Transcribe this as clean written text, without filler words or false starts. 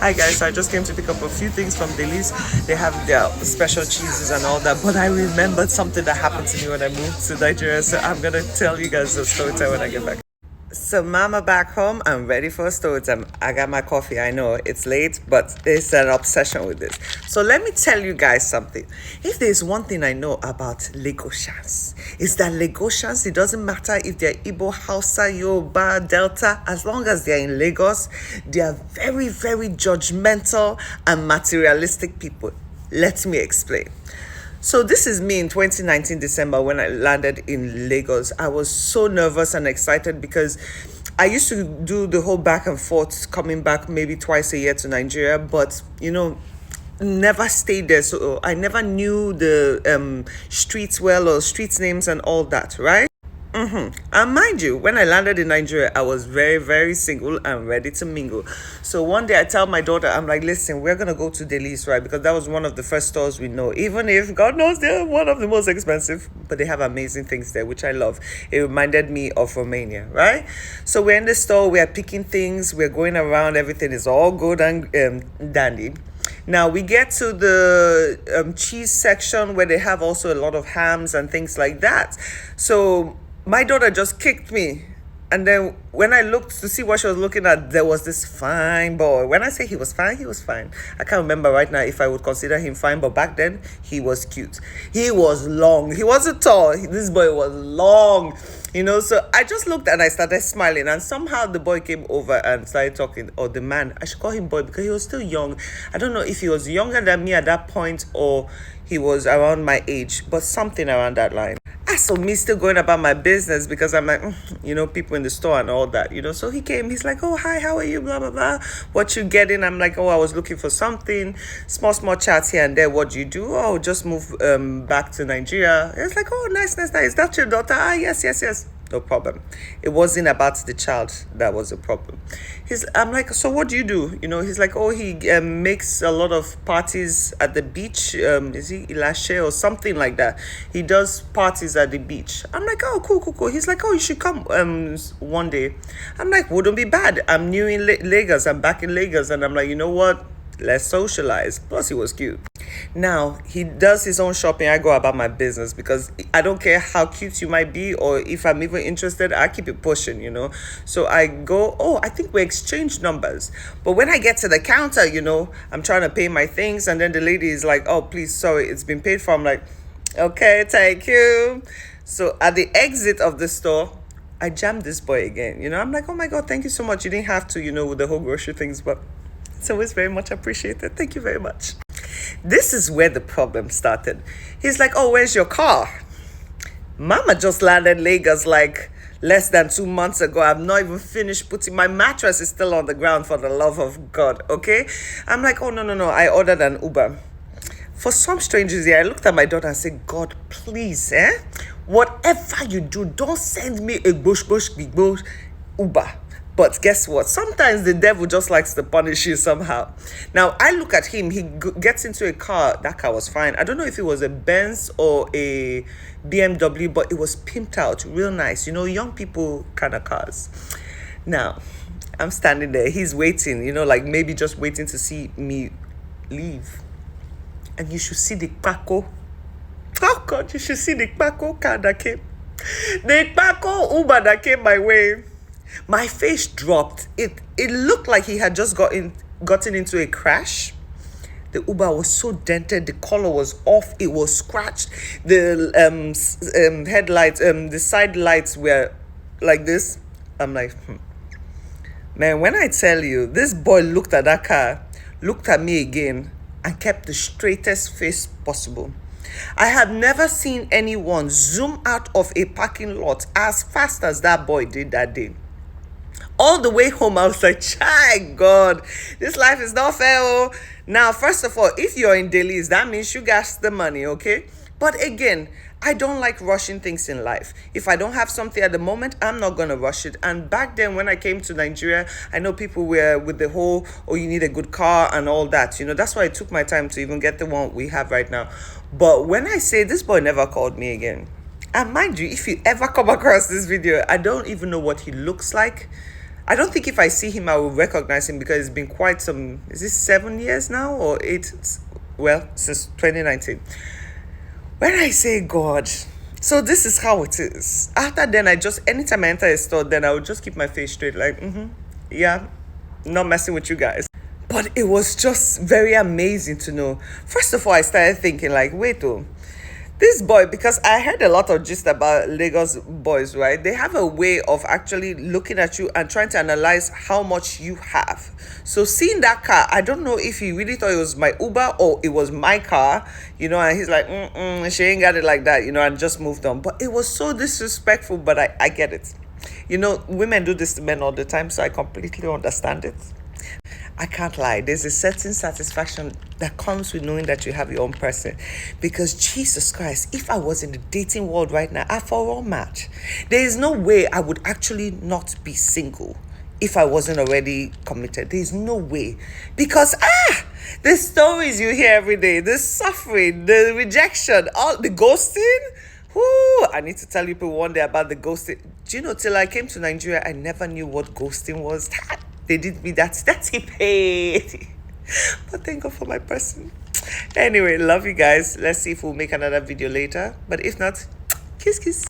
Hi guys, so I just came to pick up a few things from Deli's. They have their special cheeses and all that, but I remembered something that happened to me when I moved to Nigeria, so I'm gonna tell you guys the story time when I get back. So mama back home, I'm ready for a story time. I got my coffee, I know it's late, but there's an obsession with this. So let me tell you guys something. If there's one thing I know about Lagosians, is that Lagosians, it doesn't matter if they're Igbo, Hausa, Yoruba, Delta, as long as they're in Lagos, they are very, very judgmental and materialistic people. Let me explain. So this is me in 2019 December when I landed in Lagos. I was so nervous and excited because I used to do the whole back and forth, coming back maybe twice a year to Nigeria, but never stayed there. So I never knew the streets well or streets names and all that, right? And mind you, when I landed in Nigeria, I was very, very single and ready to mingle. So one day I tell my daughter, I'm like, listen, we're going to go to Delhi's, right? Because that was one of the first stores we know. Even if, God knows, they're one of the most expensive, but they have amazing things there, which I love. It reminded me of Romania, right? So we're in the store, we're picking things, we're going around, everything is all good and dandy. Now we get to the cheese section where they have also a lot of hams and things like that. So my daughter just kicked me. And then when I looked to see what she was looking at, there was this fine boy. When I say he was fine, he was fine. I can't remember right now if I would consider him fine, but back then he was cute. He was long. He wasn't tall. This boy was long. So I just looked and I started smiling, and somehow the boy came over and started talking, or the man. I should call him boy because he was still young. I don't know if he was younger than me at that point or he was around my age, but something around that line. So me still going about my business because I'm like, people in the store and all that, So he came, he's like, oh, hi, how are you, blah, blah, blah. What you getting? I'm like, oh, I was looking for something. Small chats here and there. What do you do? Oh, just move back to Nigeria. It's like, oh, nice. Is that your daughter? Ah, yes. No problem. It wasn't about the child that was a problem. I'm like, so what do you do? He's like, oh, he makes a lot of parties at the beach. Is he Ilashe or something like that? He does parties at the beach. I'm like, oh, cool. He's like, oh, you should come one day. I'm like, wouldn't be bad. I'm new in Lagos. I'm back in Lagos. And I'm like, you know what? Let's socialize. Plus, he was cute. Now, he does his own shopping. I go about my business because I don't care how cute you might be or if I'm even interested, I keep it pushing, So I go, oh, I think we exchange numbers. But when I get to the counter, I'm trying to pay my things. And then the lady is like, oh, please, sorry, it's been paid for. I'm like, okay, thank you. So at the exit of the store, I jammed this boy again. I'm like, oh my God, thank you so much. You didn't have to, with the whole grocery things, but it's always very much appreciated. Thank you very much. This is where the problem started. He's like, oh, where's your car? Mama just landed Lagos like less than 2 months ago. I've not even finished putting, my mattress is still on the ground, for the love of God, okay? I'm like, oh, no. I ordered an Uber. For some strange reason, I looked at my daughter and said, God, please, whatever you do, don't send me a bush Uber. But guess what? Sometimes the devil just likes to punish you somehow. Now, I look at him. He gets into a car. That car was fine. I don't know if it was a Benz or a BMW, but it was pimped out. Real nice. Young people kind of cars. Now, I'm standing there. He's waiting, like maybe just waiting to see me leave. And you should see the Paco. Oh, God, you should see the Paco car that came. The Paco Uber that came my way. My face dropped. It looked like he had just gotten into a crash. The Uber was so dented. The color was off. It was scratched. The headlights, the side lights were like this. I'm like, Man, when I tell you, this boy looked at that car, looked at me again, and kept the straightest face possible. I have never seen anyone zoom out of a parking lot as fast as that boy did that day. All the way home, I was like, God, this life is not fair. Oh. Now, first of all, if you're in Delhi's, that means you got the money, okay? But again, I don't like rushing things in life. If I don't have something at the moment, I'm not going to rush it. And back then, when I came to Nigeria, I know people were with the whole, oh, you need a good car and all that. That's why I took my time to even get the one we have right now. But when I say this boy never called me again, and mind you, if you ever come across this video, I don't even know what he looks like. I don't think if I see him I will recognize him, because it's been quite some, is this 7 years now or 8? Well, since 2019. When I say God, so this is how it is. After then, I just, anytime I enter a store, then I would just keep my face straight, like, yeah, not messing with you guys. But it was just very amazing to know. First of all, I started thinking, like, wait, oh, this boy, because I heard a lot of gist about Lagos boys, right? They have a way of actually looking at you and trying to analyze how much you have. So seeing that car, I don't know if he really thought it was my Uber or it was my car, and he's like, she ain't got it like that, and just moved on. But it was so disrespectful, but I get it. Women do this to men all the time, so I completely understand it. I can't lie. There's a certain satisfaction that comes with knowing that you have your own person. Because Jesus Christ, if I was in the dating world right now, I for all match. There is no way I would actually not be single if I wasn't already committed. There is no way. Because the stories you hear every day, the suffering, the rejection, all the ghosting. Whoo, I need to tell you people one day about the ghosting. Do you know, till I came to Nigeria, I never knew what ghosting was. They did me that's he paid. But thank God for my person. Anyway, love you guys. Let's see if we'll make another video later. But if not, kiss kiss.